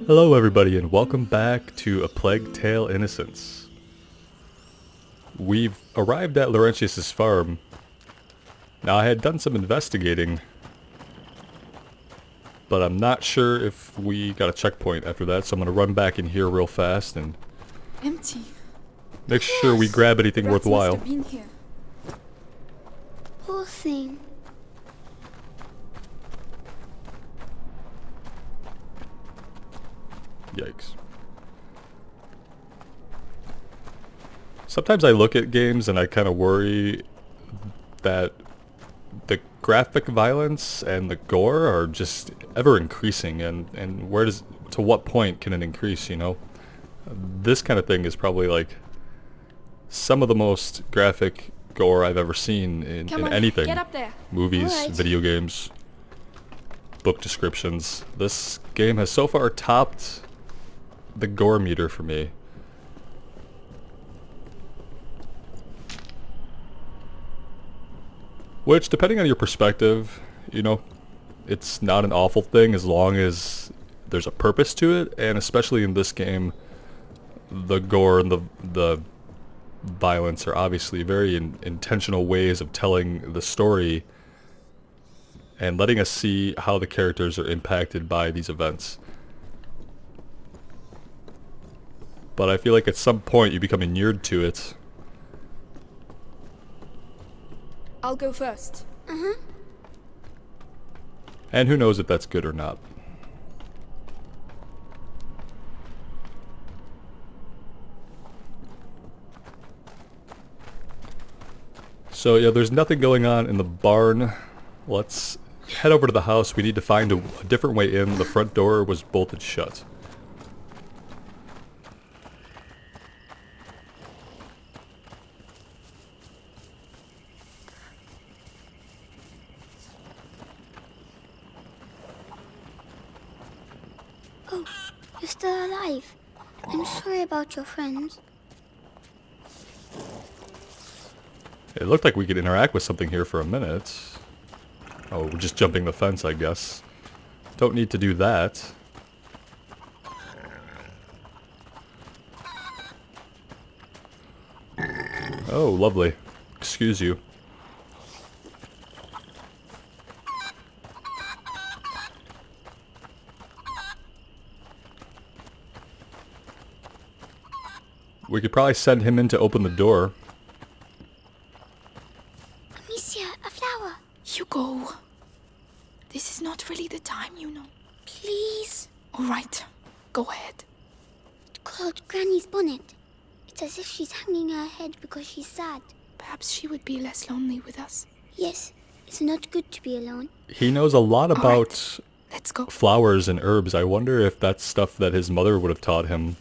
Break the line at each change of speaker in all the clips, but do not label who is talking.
Hello everybody and welcome back to A Plague Tale Innocence. We've arrived at Laurentius's farm. Now I had done some investigating, but I'm not sure if we got a checkpoint after that, so I'm going to run back in here real fast and
Empty.
make sure we grab anything
Rats must
worthwhile.
have been here.
Poor thing.
Yikes. Sometimes I look at games and I kind of worry that the graphic violence and the gore are just ever increasing, and to what point can it increase, you know? This kind of thing is probably like some of the most graphic gore I've ever seen in
Come on,
anything.
get up there.
Movies,
Alright.
video games, book descriptions. This game has so far topped the gore meter for me. Which, depending on your perspective, you know, it's not an awful thing as long as there's a purpose to it, and especially in this game, the gore and the violence are obviously very intentional ways of telling the story and letting us see how the characters are impacted by these events. But I feel like at some point you become inured to it.
I'll go first.
And who knows if that's good or not. So yeah, there's nothing going on in the barn. Let's head over to the house. We need to find a different way in. The front door was bolted shut.
Oh, you're still alive. I'm sorry about your friends.
It looked like we could interact with something here for a minute. Oh, we're just jumping the fence, I guess. Don't need to do that. Oh, lovely. Excuse you. We could probably send him in to open the door.
Amicia, a flower.
Hugo. This is not really the time, you know.
Please.
All right. Go ahead.
It's called Granny's bonnet. It's as if she's hanging her head because she's sad.
Perhaps she would be less lonely with us.
Yes, it's not good to be alone.
He knows a lot
All
about
right. Let's go.
flowers and herbs. I wonder if that's stuff that his mother would have taught him.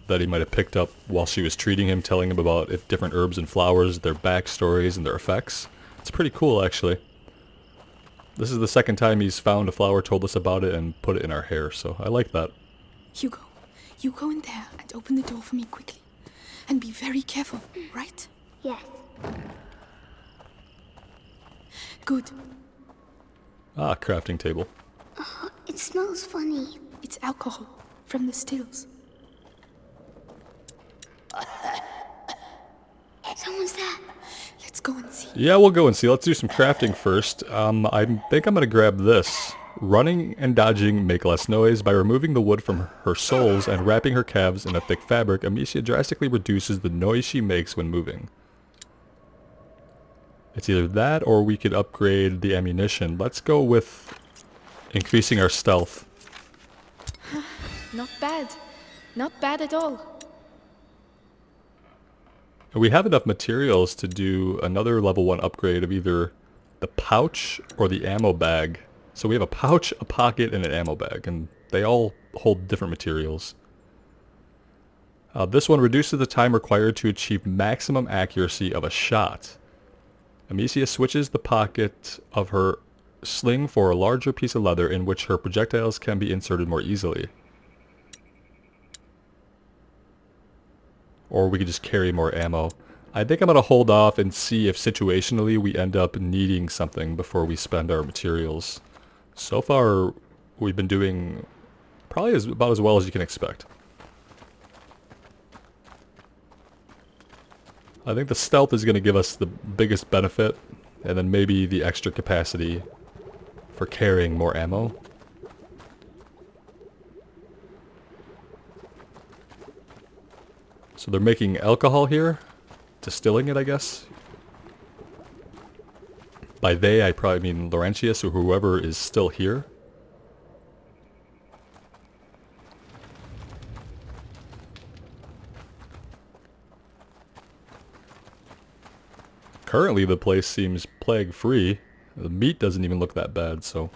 That he might have picked up while she was treating him, telling him about if different herbs and flowers, their backstories and their effects. It's pretty cool, actually. This is the second time he's found a flower, told us about it, and put it in our hair, so I like that.
Hugo, you go in there and open the door for me quickly. And be very careful, right?
Yes.
Good.
Ah, crafting table.
Oh, it smells funny.
It's alcohol from the stills.
Someone's there.
Let's go and see.
Yeah, we'll go and see. Let's do some crafting first. I think I'm going to grab this. Running and dodging make less noise. By removing the wood from her soles and wrapping her calves in a thick fabric, Amicia drastically reduces the noise she makes when moving. It's either that or we could upgrade the ammunition. Let's go with increasing our stealth.
Not bad. Not bad at all.
We have enough materials to do another level 1 upgrade of either the pouch or the ammo bag. So we have a pouch, a pocket, and an ammo bag, and they all hold different materials. This one reduces the time required to achieve maximum accuracy of a shot. Amicia switches the pocket of her sling for a larger piece of leather in which her projectiles can be inserted more easily. Or we could just carry more ammo. I think I'm going to hold off and see if situationally we end up needing something before we spend our materials. So far, we've been doing probably about as well as you can expect. I think the stealth is going to give us the biggest benefit, and then maybe the extra capacity for carrying more ammo. So they're making alcohol here, distilling it, I guess. By they, I probably mean Laurentius or whoever is still here. Currently, the place seems plague-free. The meat doesn't even look that bad, so...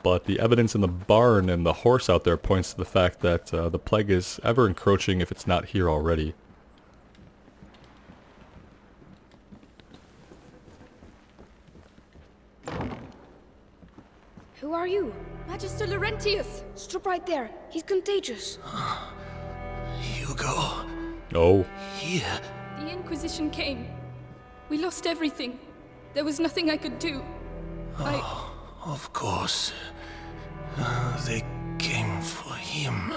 but the evidence in the barn and the horse out there points to the fact that the plague is ever encroaching if it's not here already.
Who are you?
Magister Laurentius!
Stop right there. He's contagious.
Hugo,
Oh,
here.
The Inquisition came. We lost everything. There was nothing I could do.
Of course. They came for him.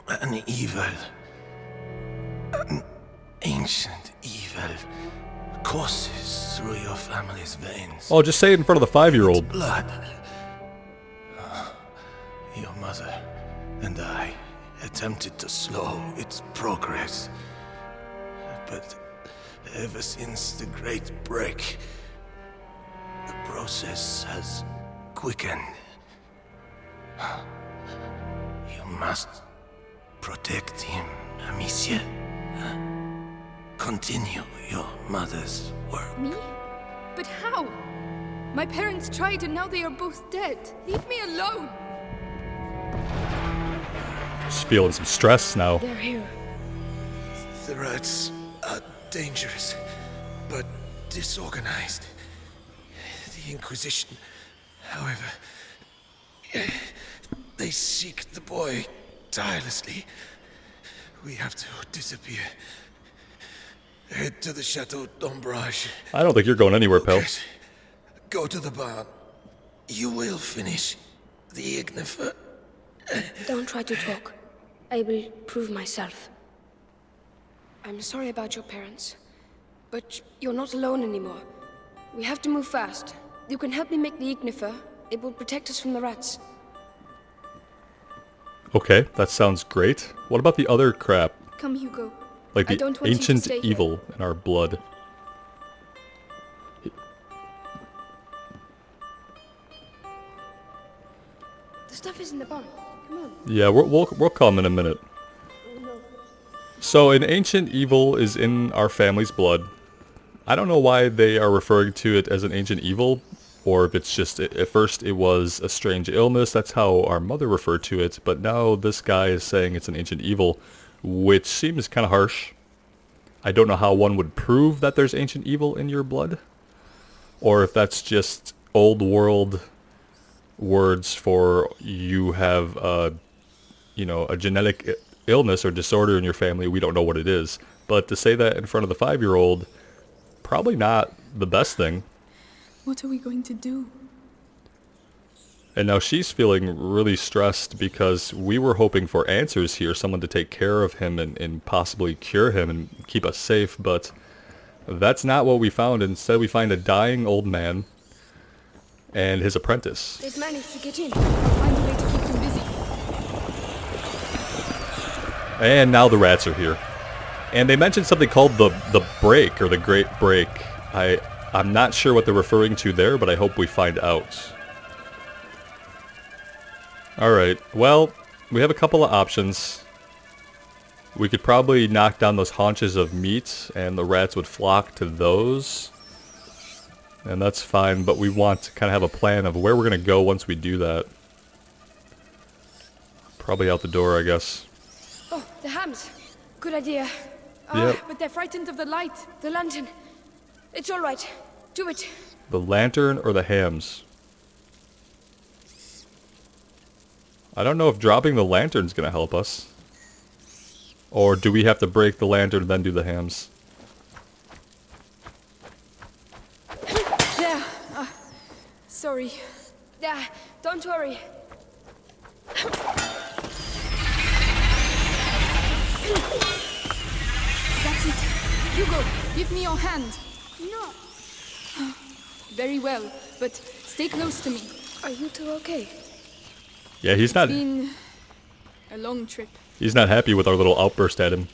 An evil. An ancient evil courses through your family's veins.
oh, just say it in front of the 5-year-old.
Blood. Your mother and I attempted to slow its progress. But ever since the Great Break, the process has quickened. You must protect him, Amicia. Continue your mother's work.
Me? But how? My parents tried and now they are both dead. Leave me alone!
Just feeling some stress now.
They're here.
The rats are dangerous, but disorganized. The Inquisition, however, they seek the boy tirelessly. We have to disappear. Head to the Chateau d'Ombrage.
I don't think you're going anywhere, pal.
Lucas, go to the barn. You will finish the Ignifer.
Don't try to talk. I will prove myself. I'm sorry about your parents, but you're not alone anymore. We have to move fast. You can help me make the Ignifer. It will protect us from the rats.
Okay, that sounds great. What about the other crap?
Come, Hugo.
Like
I
the
don't want you to
ancient
stay here.
evil in our blood.
The stuff is in the barn. Come on.
Yeah, we'll come in a minute. So an ancient evil is in our family's blood. I don't know why they are referring to it as an ancient evil, or if it's just, at first it was a strange illness, that's how our mother referred to it, but now this guy is saying it's an ancient evil, which seems kind of harsh. I don't know how one would prove that there's ancient evil in your blood, or if that's just old world words for you have a genetic illness or disorder in your family. We don't know what it is, but to say that in front of the 5-year-old, probably not the best thing.
What are we going to do?
And now she's feeling really stressed because we were hoping for answers here, someone to take care of him and possibly cure him and keep us safe, but that's not what we found. Instead we find a dying old man and his apprentice.
They've managed to get in.
I'll find a way to keep them busy.
And now the rats are here. And they mentioned something called the break, or the Great Break. I'm not sure what they're referring to there, but I hope we find out. Alright, well, we have a couple of options. We could probably knock down those haunches of meat, and the rats would flock to those. And that's fine, but we want to kind of have a plan of where we're going to go once we do that. Probably out the door, I guess.
Oh, the hams. Good idea.
Yep.
But they're frightened of the light.
The lantern. It's all right. Do it.
The lantern or the hams? I don't know if dropping the lantern's going to help us. Or do we have to break the lantern and then do the hams?
There. Sorry.
Yeah, don't worry.
That's it. Hugo, give me your hand.
No.
Very well, but stay close to me.
Are you two okay?
Yeah, he's not.
Been a long trip.
He's not happy with our little outburst at him.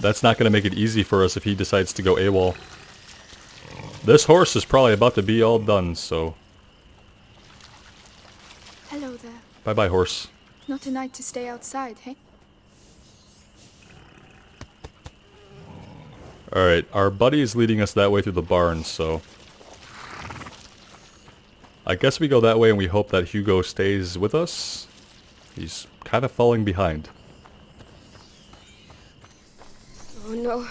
That's not going to make it easy for us if he decides to go AWOL. This horse is probably about to be all done, so...
Hello there.
Bye-bye, horse.
Not a night to stay outside, hey?
Alright, our buddy is leading us that way through the barn, so... I guess we go that way and we hope that Hugo stays with us. He's kind of falling behind.
Oh no,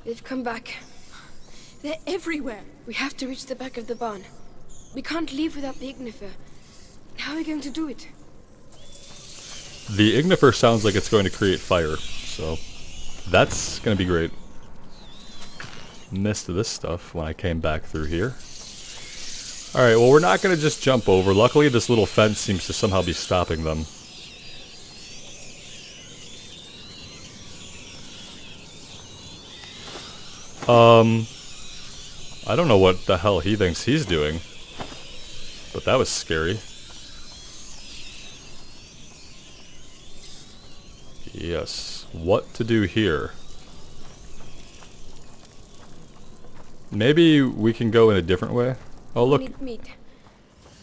they've come back.
They're everywhere.
We have to reach the back of the barn. We can't leave without the ignifer. How are we going to do it?
The ignifer sounds like it's going to create fire, so... That's going to be great. Missed this stuff when I came back through here. Alright, well we're not going to just jump over. Luckily this little fence seems to somehow be stopping them. I don't know what the hell he thinks he's doing. But that was scary. Yes. What to do here? Maybe we can go in a different way. Oh look.
We need meat.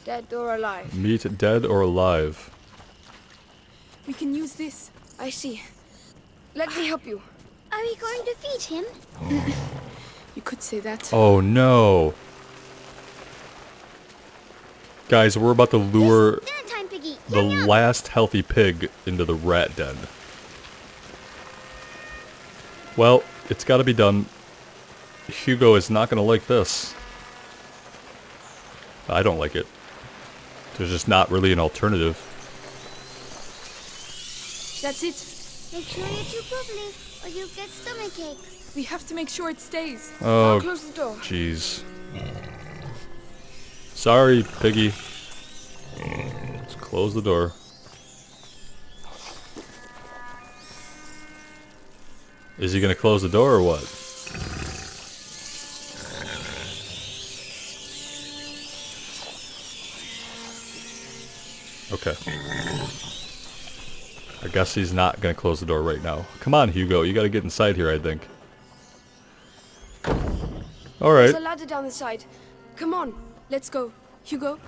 Dead or alive.
Meat, dead or alive.
We can use this.
I see. Let me help you.
Are we going to feed him?
You could say that.
Oh no. Guys, we're about to lure
Yes, dinner time, Piggy.
the
Yum, yum.
last healthy pig into the rat den. Well, it's gotta be done. Hugo is not gonna like this. I don't like it. There's just not really an alternative.
That's it.
Make sure you chew properly, or you'll get stomachache.
We have to make sure it stays.
Oh,
I'll close the door.
jeez. Sorry, piggy. Let's close the door. Is he gonna close the door or what? Okay. I guess he's not gonna close the door right now. Come on, Hugo, you gotta get inside here, I think. Alright.
There's a ladder down the side. Come on.
Let's go. Hugo?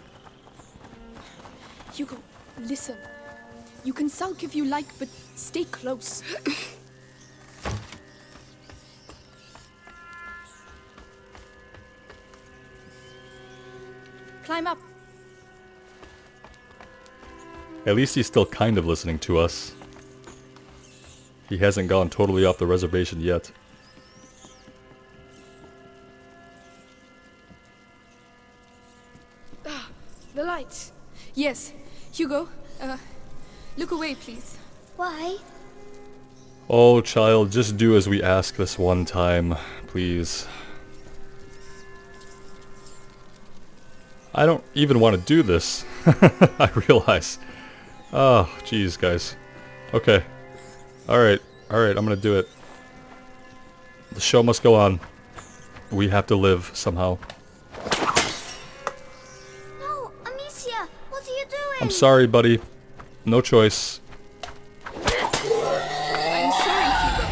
Hugo, listen. You can sulk if you like, but stay close. Climb up.
At least he's still kind of listening to us. He hasn't gone totally off the reservation yet.
The lights.
Yes. Hugo, look away, please.
Why?
Oh, child, just do as we ask this one time, please. I don't even want to do this. I realize. Oh, jeez, guys. Okay. Alright, I'm gonna do it. The show must go on. We have to live, somehow.
No, Amicia, what are you doing?
I'm sorry, buddy. No choice.
I'm sorry, Hugo.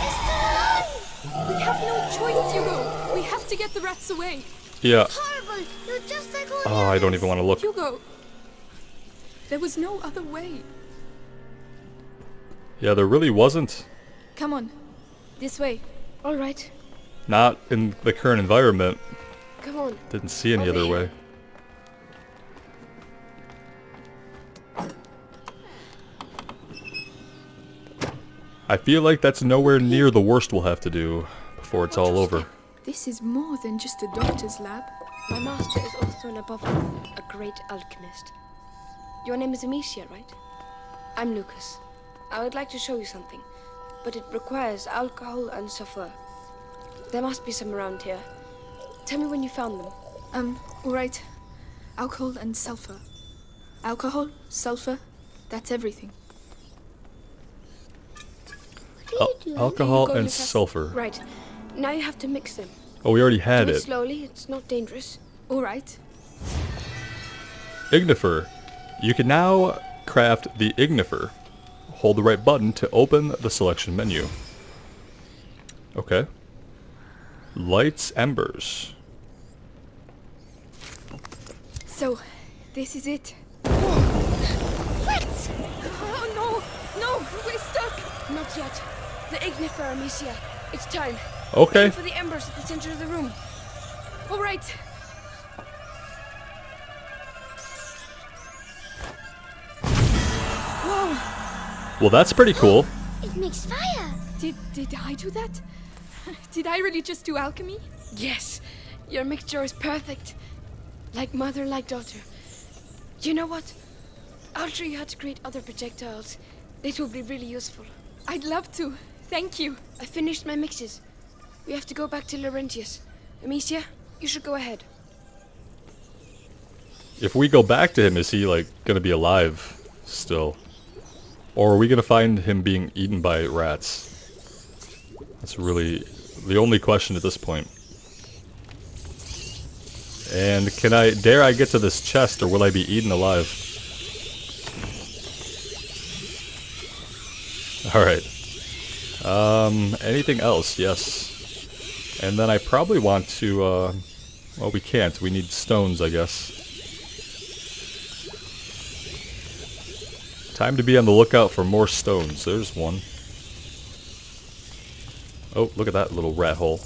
It's still alive!
We have no choice, Hugo. We have to get the rats away.
Yeah.
It's horrible. You're just like all the
Oh, I don't
others.
even want to look.
Hugo, there was no other way.
Yeah, there really wasn't.
Come on, this way.
All right.
Not in the current environment.
Come on.
Didn't see any
Over
other
here.
way. I feel like that's nowhere near the worst we'll have to do before it's all over.
This is more than just a doctor's lab.
My master is also an above all, a great alchemist. Your name is Amicia, right? I'm Lucas. I would like to show you something, but it requires alcohol and sulfur. There must be some around here. Tell me when you found them.
Alright. Alcohol and sulfur. Alcohol, sulfur, that's everything.
What are you doing?
Alcohol
Go,
and
Lucas.
sulfur.
Right. Now you have to mix them.
Oh, we already had
Do it
it.
slowly, it's not dangerous.
Alright.
Ignifer. You can now craft the Ignifer. Hold the right button to open the selection menu. Okay. Lights embers.
So, this is it.
What?
Oh no! No! We're stuck!
Not yet. The Ignifer, Amicia. It's time.
Okay.
Aim for the embers at the center of the room.
Alright. Whoa!
Well, that's pretty cool.
It makes fire.
Did I do that? Did I really just do alchemy?
Yes. Your mixture is perfect. Like mother, like daughter. You know what? I'll show you how to create other projectiles. It will be really useful.
I'd love to. Thank you.
I finished my mixes. We have to go back to Laurentius. Amicia, you should go ahead.
If we go back to him, is he, like, gonna be alive still? Or are we gonna find him being eaten by rats? That's really the only question at this point. And dare I get to this chest, or will I be eaten alive? Alright. Anything else? Yes. And then I probably want to, well, we can't. We need stones, I guess. Time to be on the lookout for more stones. There's one. Oh, look at that little rat hole.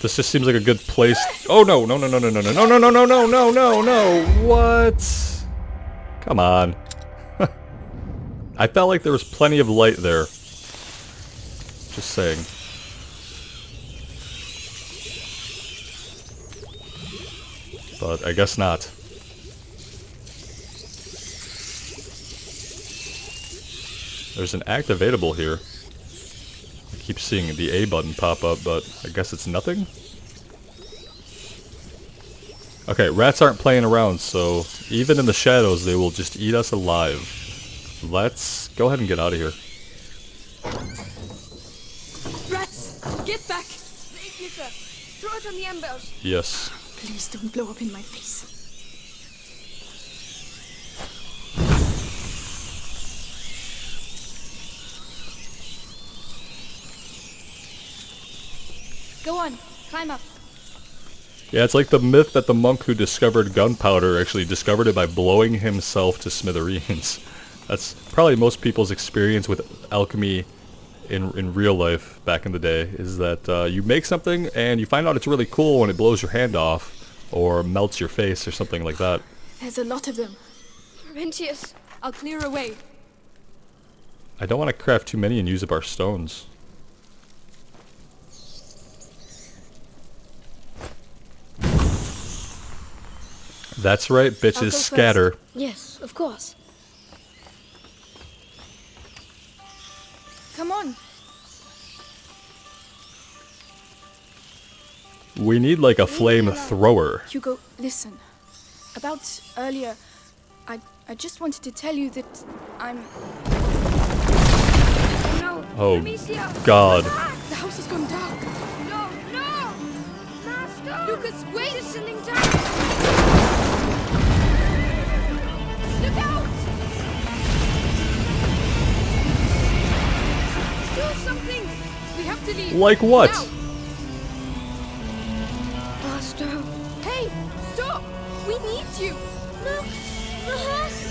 This just seems like a good place. Oh no, no, no, no, no, no, no, no, no, no, no, no, no, no, no. What? Come on. I felt like there was plenty of light there. Just saying. But I guess not. There's an activatable here. I keep seeing the A button pop up, but I guess it's nothing? Okay, rats aren't playing around, so even in the shadows they will just eat us alive. Let's go ahead and get out of here.
Rats! Get back!
The Ignifer! Throw it on the embers!
Yes.
Please don't blow up in my face. Go on, climb up.
Yeah, it's like the myth that the monk who discovered gunpowder actually discovered it by blowing himself to smithereens. That's probably most people's experience with alchemy in real life back in the day, is that you make something and you find out it's really cool when it blows your hand off or melts your face or something like that.
There's a lot of them.
Laurentius!
I'll clear away.
I don't want to craft too many and use up our stones. That's right,
I'll go
bitches,
first.
scatter.
Yes, of course.
Come on.
We need like a flamethrower.
Hugo, listen. About earlier, I just wanted to tell you that I'm...
Oh no!
Oh,
Amicia!
God.
The house has gone dark.
No! No! Master!
Lucas, wait!
It's settling down!
Look out! Do something! We have to leave.
Like what?
Now.
Master!
Hey, stop! We need you.
Look, the horse.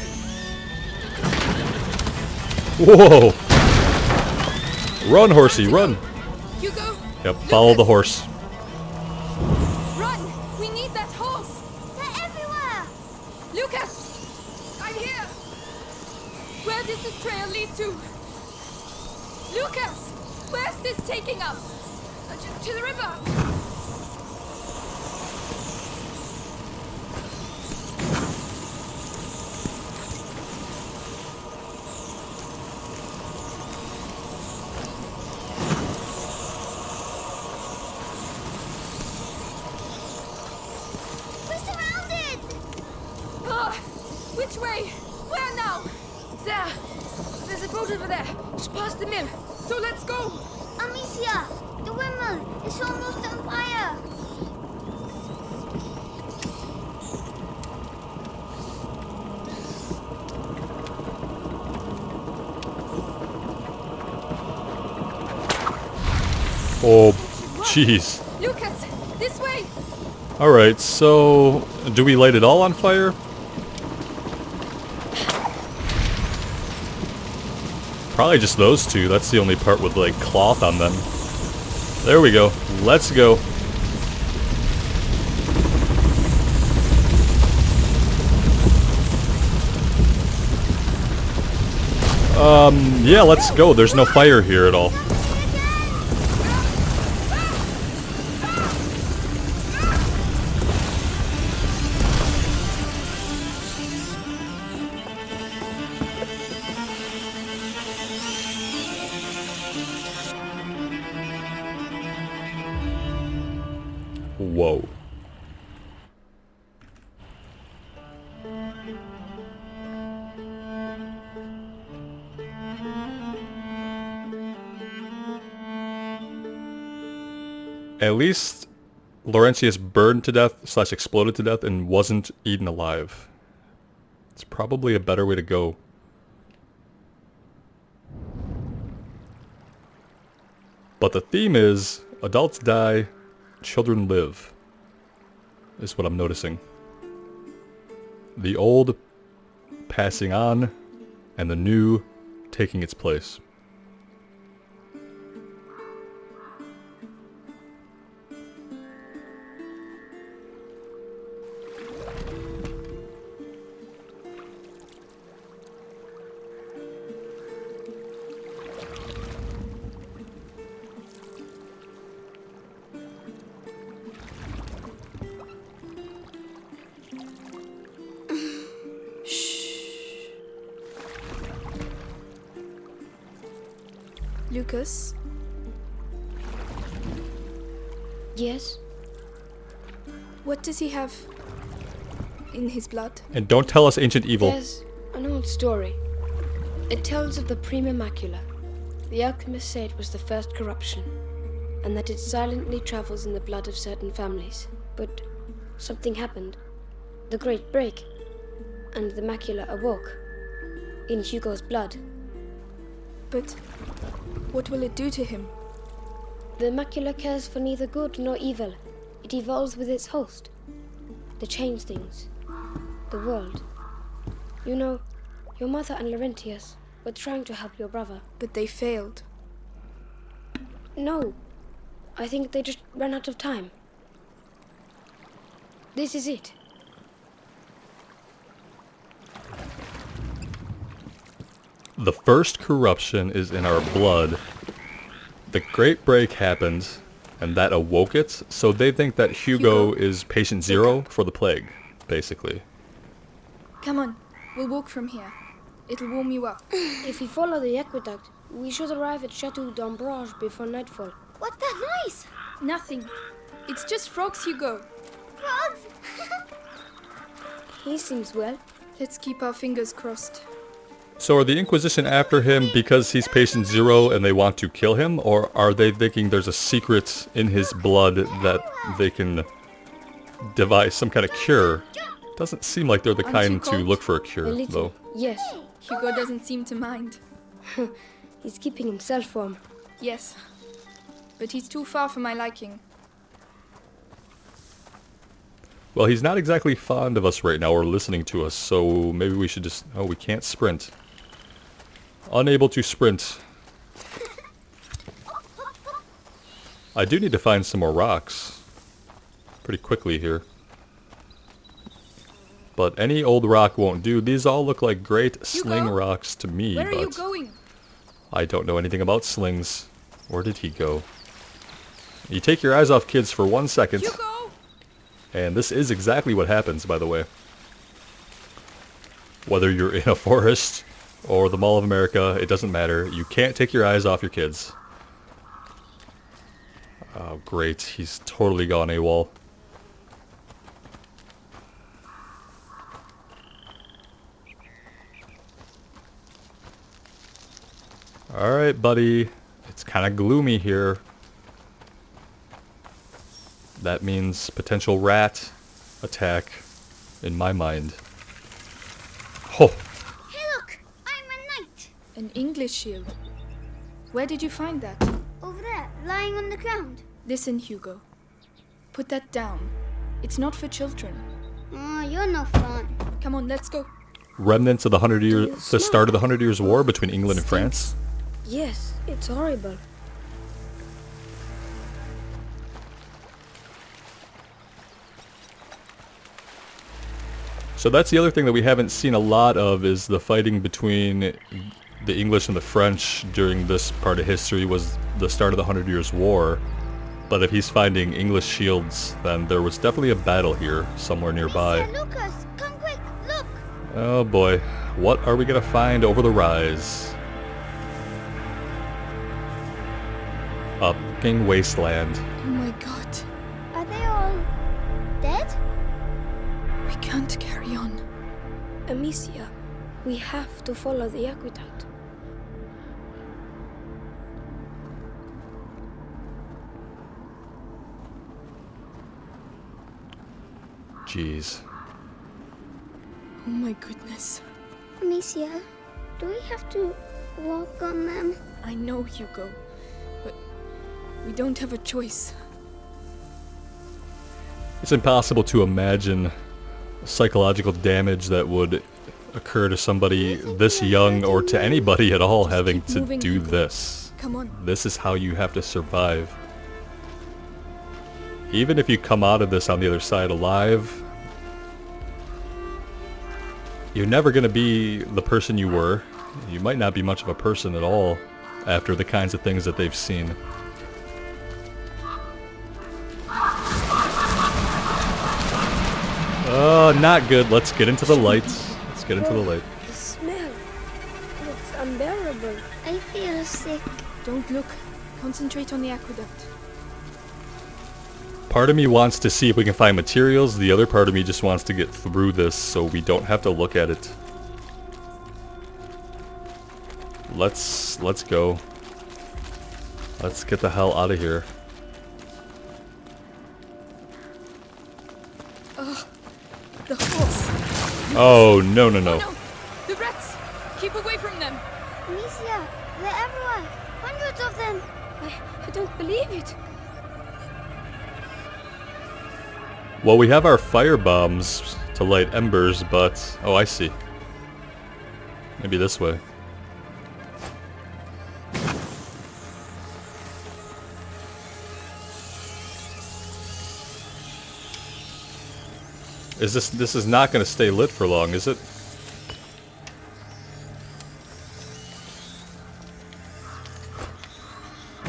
Whoa! Run, horsey, run!
Hugo,
Yep, follow the horse.
run! We need that horse.
They're everywhere.
Lucas, I'm here. Where does this trail lead to? Lucas, where's this taking us?
To the river! Which way? Where now? There. There's a boat over there, just past the mill. So let's go.
Amicia, the windmill is almost on fire.
Oh, jeez.
Lucas, this way.
Alright, so do we light it all on fire? Probably just those two. That's the only part with like cloth on them. There we go. Let's go. Yeah, let's go. There's no fire here at all. Whoa. At least Laurentius burned to death / exploded to death and wasn't eaten alive. It's probably a better way to go. But the theme is adults die, children live, is what I'm noticing. The old passing on, and the new taking its place.
Lucas,
Yes?
what does he have in his blood?
And don't tell us ancient evil.
There's an old story. It tells of the Prima Macula. The alchemists say it was the first corruption, and that it silently travels in the blood of certain families. But something happened. The Great Break, and the macula awoke. In Hugo's blood.
But what will it do to him?
The macula cares for neither good nor evil. It evolves with its host. To change things. The world. You know, your mother and Laurentius were trying to help your brother.
But they failed.
No. I think they just ran out of time. This is it.
The first corruption is in our blood. The Great Break happened, and that awoke it, so they think that Hugo is patient zero for the plague, basically.
Come on, we'll walk from here. It'll warm you up.
If we follow the aqueduct, we should arrive at Chateau d'Ambrage before nightfall.
What's that noise?
Nothing. It's just frogs, Hugo.
Frogs?
He seems well.
Let's keep our fingers crossed.
So are the Inquisition after him because he's patient zero and they want to kill him? Or are they thinking there's a secret in his blood that they can devise some kind of cure? Doesn't seem like they're the
Aren't you
kind to
cold?
look for a
A
cure,
little.
though.
Yes.
Hugo doesn't seem to mind.
He's keeping himself warm.
Yes. But he's too far for my liking.
Well, he's not exactly fond of us right now or listening to us, so maybe we should just... Oh, we can't sprint. Unable to sprint. I do need to find some more rocks. Pretty quickly here. But any old rock won't do. These all look like great sling
Hugo?
rocks to me,
Where are you
but
going?
I don't know anything about slings. Where did he go? You take your eyes off kids for 1 second.
Hugo!
And this is exactly what happens, by the way. Whether you're in a forest or the Mall of America, it doesn't matter. You can't take your eyes off your kids. Oh, great. He's totally gone AWOL. Alright, buddy. It's kind of gloomy here. That means potential rat attack in my mind. Oh!
Hey, look! I'm a knight!
An English shield. Where did you find that?
Over there, lying on the ground.
Listen, Hugo. Put that down. It's not for children.
Oh, you're no fun.
Come on, let's go.
Remnants of the start of the 100 Years' War between England and France.
Yes, it's horrible.
So that's the other thing that we haven't seen a lot of, is the fighting between the English and the French during this part of history was the start of the 100 Years' War. But if he's finding English shields, then there was definitely a battle here somewhere nearby.
Mr. Lucas, come quick, look!
Oh boy, what are we gonna find over the rise? A fucking wasteland.
Oh my god.
Are they all dead?
We can't carry on.
Amicia, we have to follow the aqueduct.
Jeez.
Oh my goodness.
Amicia, do we have to walk on them?
I know, Hugo. But we don't have a choice.
It's impossible to imagine psychological damage that would occur to somebody this young, or to anybody at all, having
keep
to
moving,
do
Hugo.
this.
Come on.
This is how you have to survive. Even if you come out of this on the other side alive, you're never going to be the person you were. You might not be much of a person at all after the kinds of things that they've seen. Oh, not good. Let's get into the lights. Let's get into the light.
The smell. It's unbearable.
I feel sick.
Don't look. Concentrate on the aqueduct.
Part of me wants to see if we can find materials. The other part of me just wants to get through this so we don't have to look at it. Let's go. Let's get the hell out of here.
The horse.
Oh, no, no, no.
No! The rats! Keep away from them!
Amicia, they're everywhere. Hundreds of them.
I don't believe it.
Well, we have our fire bombs to light embers, but... Oh, I see. Maybe this way. This is not going to stay lit for long, is it?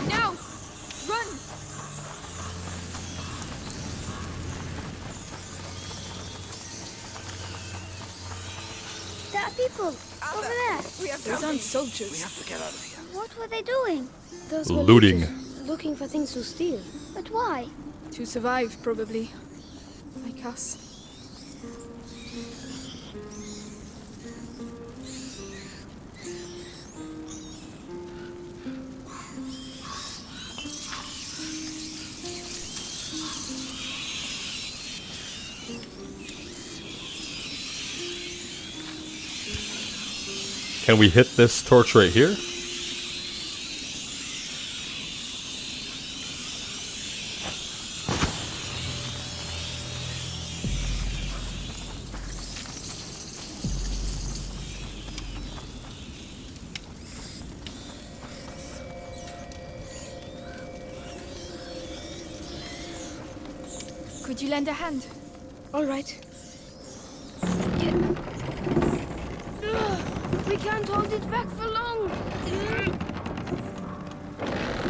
Now! Run!
There are people over there.
Those aren't soldiers.
to get out of here.
What were they doing?
Those were
Looting.
looters, looking for things to steal.
But why?
To survive, probably. Like us.
Can we hit this torch right here?
Could you lend a hand?
All right. We can't hold it back for long.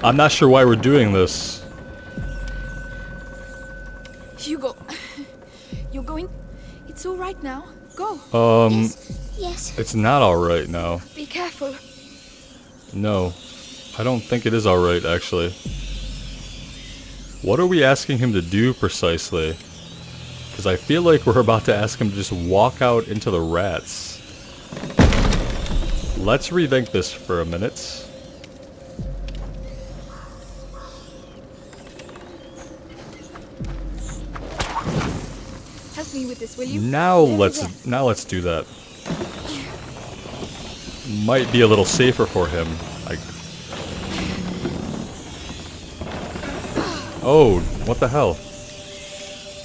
I'm not sure why we're doing this.
Hugo, you're going... It's all right now. Go.
Yes.
It's not alright now.
Be careful.
No. I don't think it is alright, actually. What are we asking him to do precisely? Because I feel like we're about to ask him to just walk out into the rats. Let's rethink this for a minute.
help me with this, will you?
Now let's do that. Might be a little safer for him. Oh, what the hell?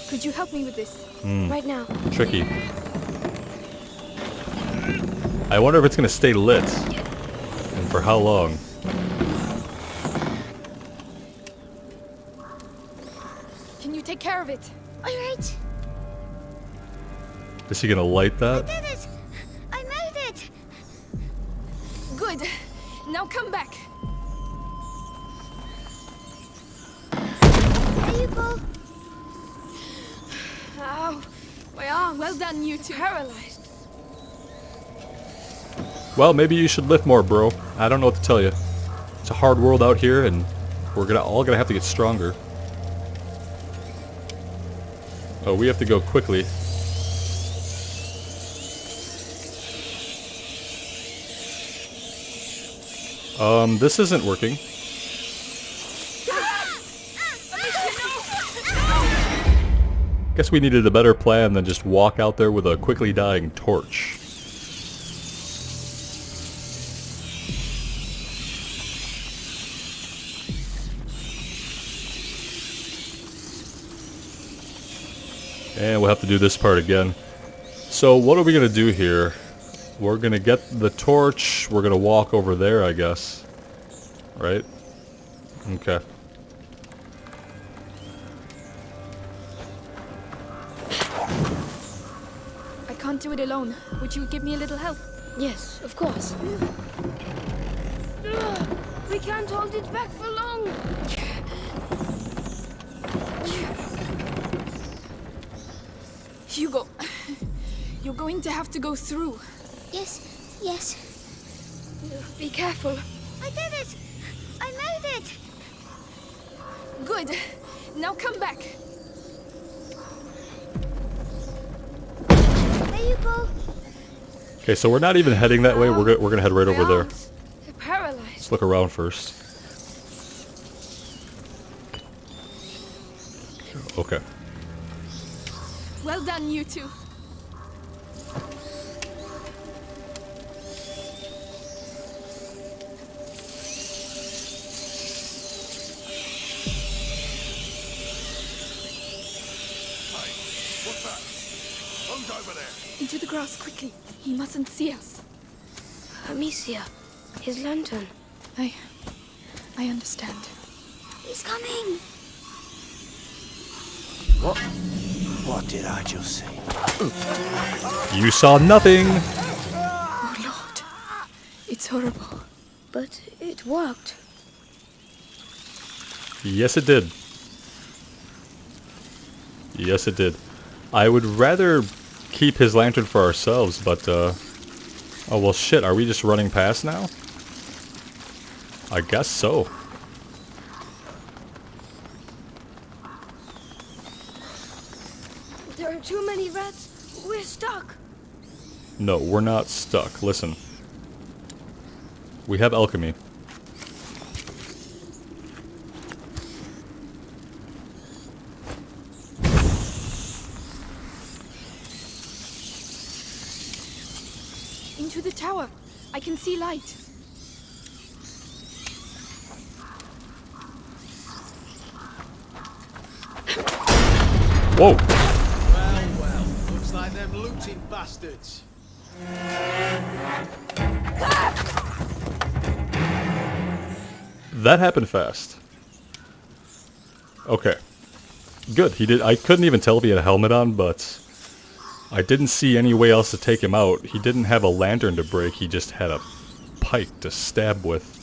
Could you help me with this?
Right now.
Tricky. I wonder if it's gonna stay lit. And for how long?
Can you take care of it?
Alright.
Is he gonna light that?
Did it! I made it!
Good. Now come back.
There you go.
Ow. My arm. Well done, you two. Paralyzed.
Well, maybe you should lift more, bro. I don't know what to tell you. It's a hard world out here, and we're all gonna have to get stronger. Oh, we have to go quickly. This isn't working. Guess we needed a better plan than just walk out there with a quickly dying torch. And we'll have to do this part again. So what are we going to do here? We're going to get the torch. We're going to walk over there, I guess. Right? Okay.
I can't do it alone. Would you give me a little help?
Yes, of course. We can't hold it back for long.
Hugo, you're going to have to go through.
Yes, yes.
Be careful.
I did it! I made it!
Good. Now come back.
There you go.
Okay, so we're not even heading that way. We're gonna head right over there.
They're paralyzed.
Let's look around first. Okay.
Well done, you two.
What's that? Who's over there?
Into the grass quickly. He mustn't see us.
Amicia, his lantern.
I understand.
He's coming.
What did I just see?
You saw nothing!
Oh, Lord. It's horrible.
But it worked.
Yes, it did. Yes, it did. I would rather keep his lantern for ourselves, but, oh, well, shit, are we just running past now? I guess so.
There are too many rats. We're stuck.
No, we're not stuck. Listen. We have alchemy.
Into the tower. I can see light.
Whoa!
Well, looks like them looting bastards.
That happened fast. Okay. Good. He did. I couldn't even tell if he had a helmet on, but I didn't see any way else to take him out. He didn't have a lantern to break. He just had a pike to stab with.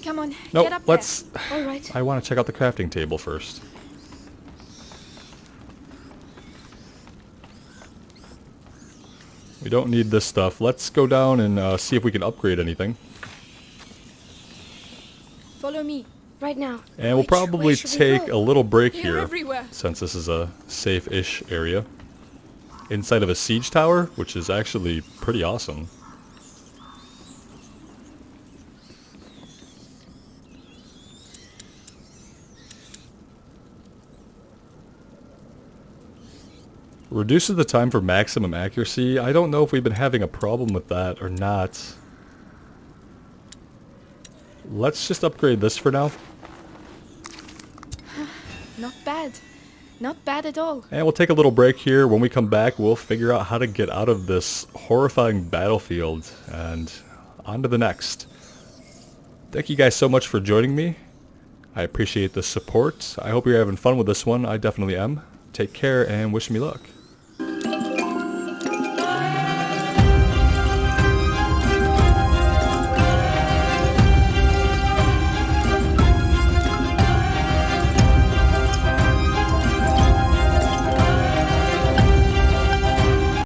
Come on,
No,
get up
let's...
All right.
I want to check out the crafting table first. We don't need this stuff. Let's go down and see if we can upgrade anything.
there. Follow me.
Right now.
And we'll probably
should we
take
go?
a little break
They're
here,
everywhere.
since this is a safe-ish area. Inside of a siege tower, which is actually pretty awesome. Reduces the time for maximum accuracy. I don't know if we've been having a problem with that or not. Let's just upgrade this for now.
Not bad. Not bad at all.
And we'll take a little break here. When we come back, we'll figure out how to get out of this horrifying battlefield and on to the next. Thank you guys so much for joining me. I appreciate the support. I hope you're having fun with this one. I definitely am. Take care and wish me luck.